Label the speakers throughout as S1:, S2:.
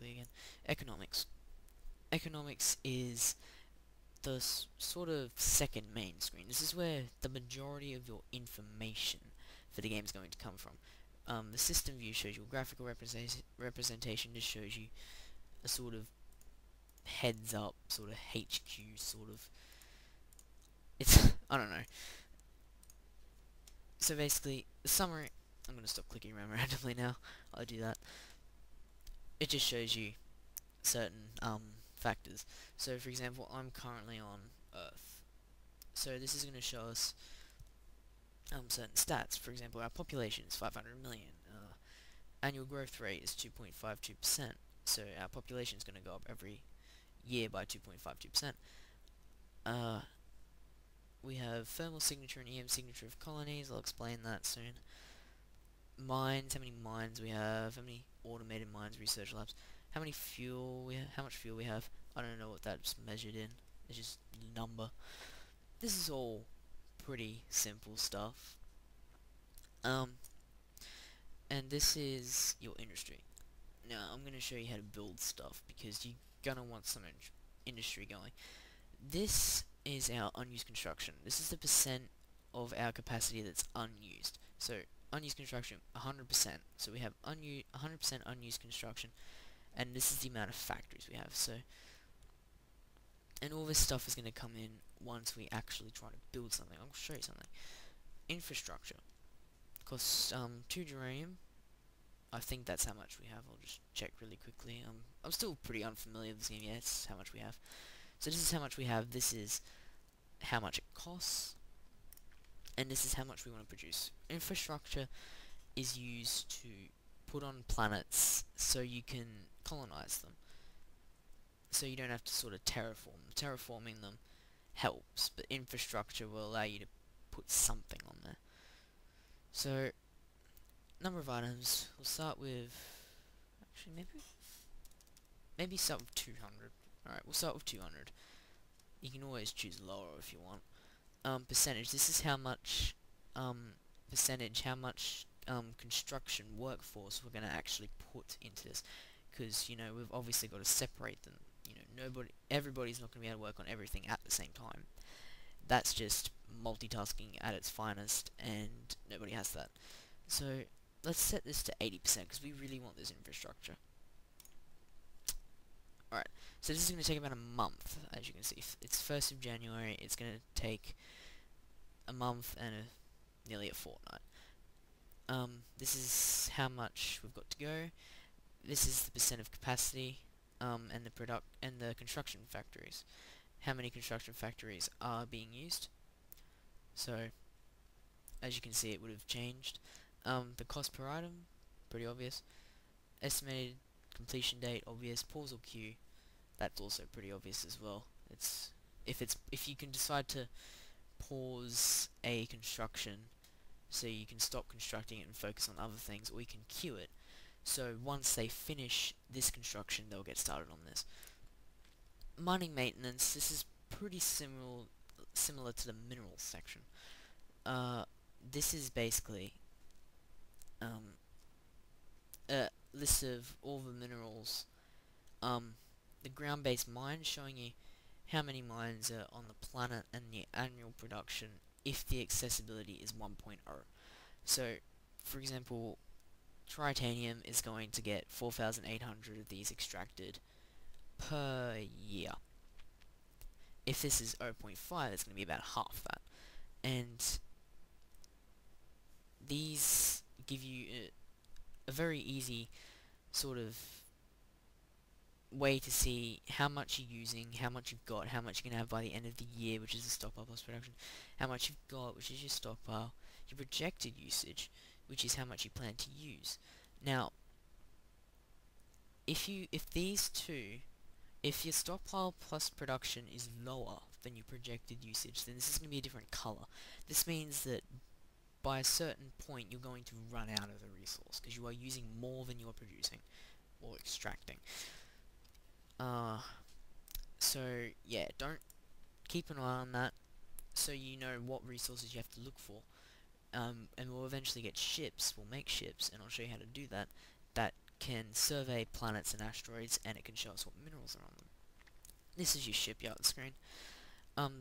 S1: quickly again. Economics. Economics is the sort of second main screen. This is where the majority of your information for the game is going to come from. The system view shows you a graphical representation, just shows you a sort of heads up, sort of HQ, sort of. It's I don't know. So basically, the summary. I'm gonna stop clicking around randomly now. I'll do that. It just shows you certain factors. So for example, I'm currently on Earth. So this is going to show us certain stats. For example, our population is 500 million. Annual growth rate is 2.52%. So our population is going to go up every year by 2.52%. We have thermal signature and EM signature of colonies. I'll explain that soon. Mines, how many mines we have, how many automated mines, research labs, how many fuel we have, how much fuel we have. I don't know what that's measured in. It's just number. This is all pretty simple stuff. And this is your industry. Now I'm gonna show you how to build stuff because you're gonna want some industry going. This is our unused construction. This is the percent of our capacity that's unused. So unused construction, 100%. So we have 100% unused construction, and this is the amount of factories we have. So, and all this stuff is going to come in once we actually try to build something. I'll show you something. Infrastructure costs 2 geranium. I think that's how much we have. I'll just check really quickly. I'm still pretty unfamiliar with this game. Yeah, it's how much we have. So this is how much we have. This is how much it costs. And this is how much we want to produce. Infrastructure is used to put on planets so you can colonize them. So you don't have to sort of terraform them. Terraforming them helps, but infrastructure will allow you to put something on there. So, number of items. We'll start with... Actually, maybe start with 200. Alright, we'll start with 200. You can always choose lower if you want. Percentage. This is how much construction workforce we're going to actually put into this, because you know we've obviously got to separate them. You know, everybody's not going to be able to work on everything at the same time. That's just multitasking at its finest, and nobody has that. So let's set this to 80% because we really want this infrastructure. Alright, so this is going to take about a month, as you can see. It's 1st of January, it's going to take a month and nearly a fortnight. This is how much we've got to go. This is the percent of capacity, and the construction factories. How many construction factories are being used. So, as you can see, it would have changed. The cost per item, pretty obvious. Estimated completion date, obvious. Pause or queue, that's also pretty obvious as well. If you can decide to pause a construction so you can stop constructing it and focus on other things, or you can queue it. So once they finish this construction, they'll get started on this. Mining maintenance, this is pretty similar to the minerals section. This is basically a list of all the minerals, the ground-based mines, showing you how many mines are on the planet and the annual production if the accessibility is 1.0. So, for example, titanium is going to get 4,800 of these extracted per year. If this is 0.5, it's going to be about half that. And these give you a very easy sort of way to see how much you're using, how much you've got, how much you're going to have by the end of the year, which is the stockpile plus production, how much you've got, which is your stockpile, your projected usage, which is how much you plan to use. Now, if your stockpile plus production is lower than your projected usage, then this is going to be a different color. This means that by a certain point you're going to run out of the resource, because you are using more than you are producing, or extracting. So yeah, don't keep an eye on that, so you know what resources you have to look for. And we'll eventually get ships, we'll make ships, and I'll show you how to do that, that can survey planets and asteroids, and it can show us what minerals are on them. This is your shipyard screen.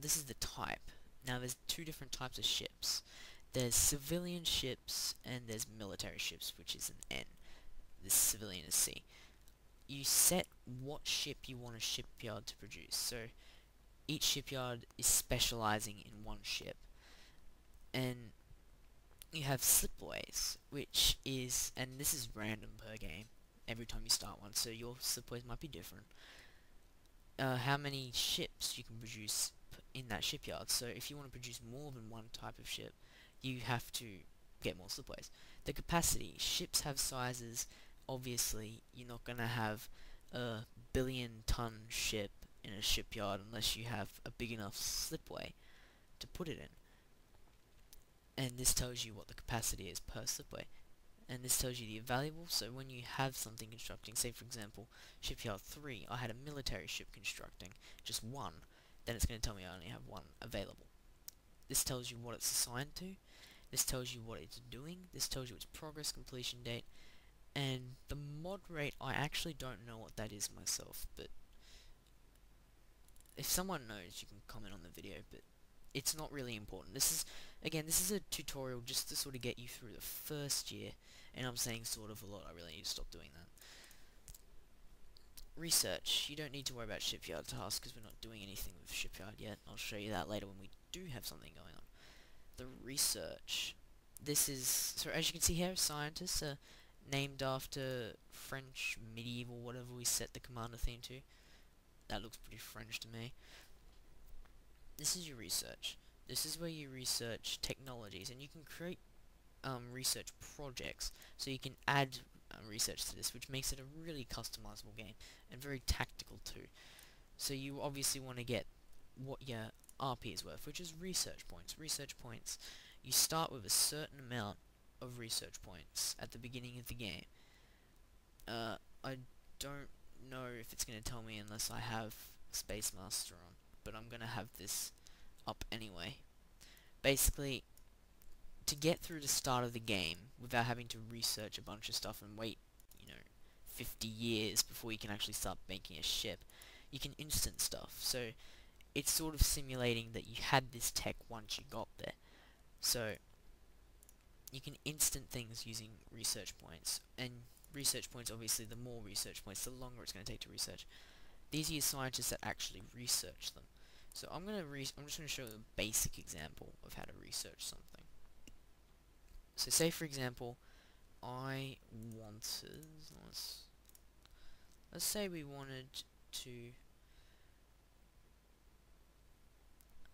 S1: This is the type. Now there's two different types of ships. There's civilian ships and there's military ships, which is an N. This civilian is C. You set what ship you want a shipyard to produce. So each shipyard is specializing in one ship. And you have slipways, which is, and this is random per game, every time you start one, so your slipways might be different. How many ships you can produce in that shipyard. So if you want to produce more than one type of ship, you have to get more slipways. The capacity, ships have sizes. Obviously, you're not going to have a billion-ton ship in a shipyard unless you have a big enough slipway to put it in. And this tells you what the capacity is per slipway. And this tells you the available, so when you have something constructing, say for example, Shipyard 3, I had a military ship constructing, just one, then it's going to tell me I only have one available. This tells you what it's assigned to, this tells you what it's doing, this tells you its progress completion date, and the mod rate, I actually don't know what that is myself, but if someone knows, you can comment on the video, but it's not really important. This is, again, this is a tutorial just to sort of get you through the first year, and I'm saying sort of a lot, I really need to stop doing that. Research, you don't need to worry about shipyard tasks because we're not doing anything with shipyard yet. I'll show you that later when we do have something going on. The research, this is, so as you can see here, scientists are named after French medieval whatever we set the commander theme to. That looks pretty French to me. This is your research. This is where you research technologies, and you can create research projects, so you can add research to this, which makes it a really customizable game, and very tactical too. So you obviously want to get what your RP is worth, which is research points. Research points, you start with a certain amount of research points at the beginning of the game. I don't know if it's going to tell me unless I have Space Master on, but I'm going to have this up anyway. Basically, to get through the start of the game without having to research a bunch of stuff and wait, 50 years before you can actually start making a ship, you can instant stuff. So it's sort of simulating that you had this tech once you got there. So you can instant things using research points, and research points, obviously, the more research points, the longer it's going to take to research. These are your scientists that actually research them. So I'm just going to show you a basic example of how to research something. So say for example, I wanted, let's say we wanted to,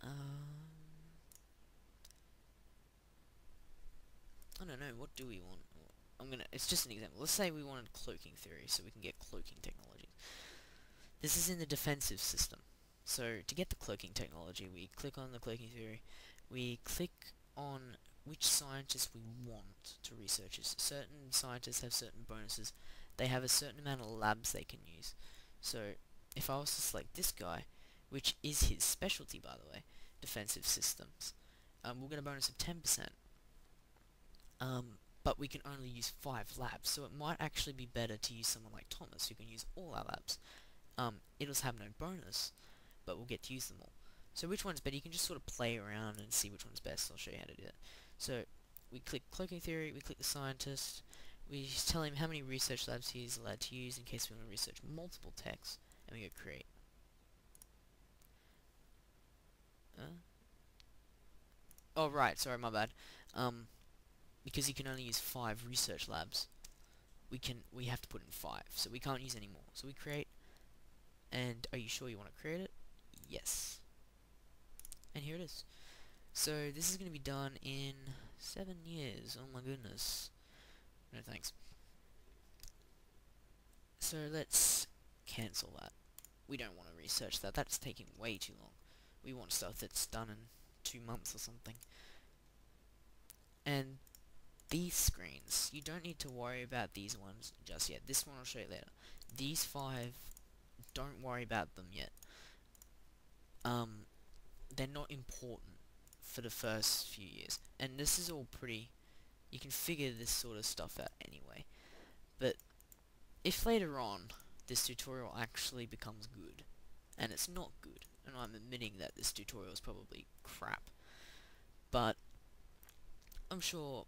S1: I don't know, what do we want? It's just an example. Let's say we wanted cloaking theory, so we can get cloaking technology. This is in the defensive system. So to get the cloaking technology, we click on the cloaking theory, we click on which scientists we want to research. Certain scientists have certain bonuses. They have a certain amount of labs they can use. So if I was to select this guy, which is his specialty by the way, defensive systems, we'll get a bonus of 10%. But we can only use 5 labs, so it might actually be better to use someone like Thomas, who can use all our labs. It'll have no bonus, but we'll get to use them all. So which one's better? You can just sort of play around and see which one's best. I'll show you how to do that. So we click cloaking theory, we click the scientist, we just tell him how many research labs he's allowed to use in case we want to research multiple techs, and we go create. Oh right, sorry, my bad. Because he can only use 5 research labs, we have to put in 5, so we can't use any more. So we create, and are you sure you want to create it? Yes. And here it is. So this is going to be done in 7 years. Oh my goodness. No thanks. So let's cancel that. We don't want to research that. That's taking way too long. We want stuff that's done in 2 months or something. And these screens, you don't need to worry about these ones just yet. This one I'll show you later. These 5, don't worry about them yet. They're not important for the first few years. And this is all pretty, you can figure this sort of stuff out anyway. But if later on this tutorial actually becomes good, and it's not good, and I'm admitting that this tutorial is probably crap, but I'm sure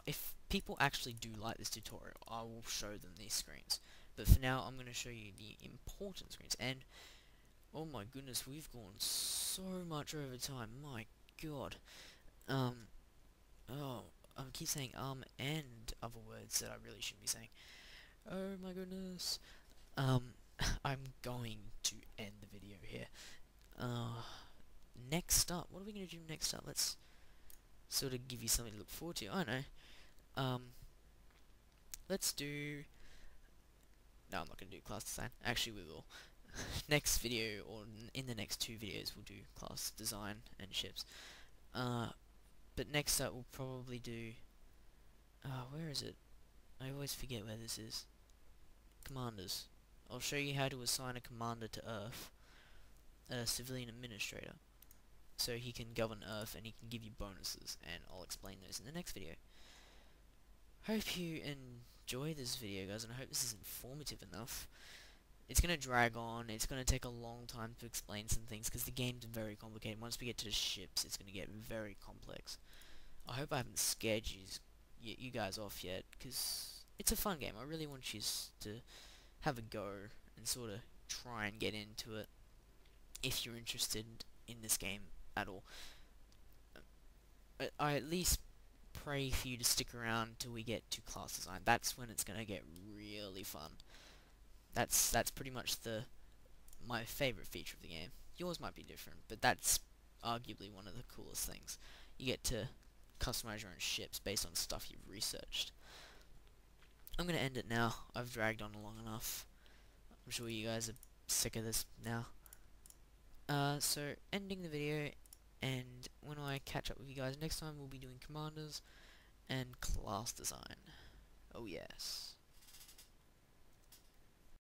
S1: if people actually do like this tutorial, I will show them these screens. But for now, I'm going to show you the important screens, and oh my goodness, we've gone so much over time, my god. Oh, I keep saying and other words that I really shouldn't be saying. Oh my goodness. I'm going to end the video here. Next up, what are we going to do next up? Let's sort of give you something to look forward to. I know. Let's do... No, I'm not going to do class design. Actually, we will. Next video, or in the next 2 videos, we'll do class design and ships. But next up, we'll probably do... where is it? I always forget where this is. Commanders. I'll show you how to assign a commander to Earth. A civilian administrator. So he can govern Earth and he can give you bonuses, and I'll explain those in the next video. Hope you enjoy this video, guys, and I hope this is informative enough. It's going to drag on, it's going to take a long time to explain some things, because the game's very complicated. Once we get to the ships, it's going to get very complex. I hope I haven't scared you guys off yet, because it's a fun game. I really want you to have a go and sort of try and get into it if you're interested in this game at all. I at least pray for you to stick around till we get to class design. That's when it's gonna get really fun. That's pretty much my favorite feature of the game. Yours might be different, but that's arguably one of the coolest things. You get to customize your own ships based on stuff you've researched. I'm gonna end it now. I've dragged on long enough. I'm sure you guys are sick of this now. So ending the video, and when I catch up with you guys next time, we'll be doing commanders and class design. Oh yes.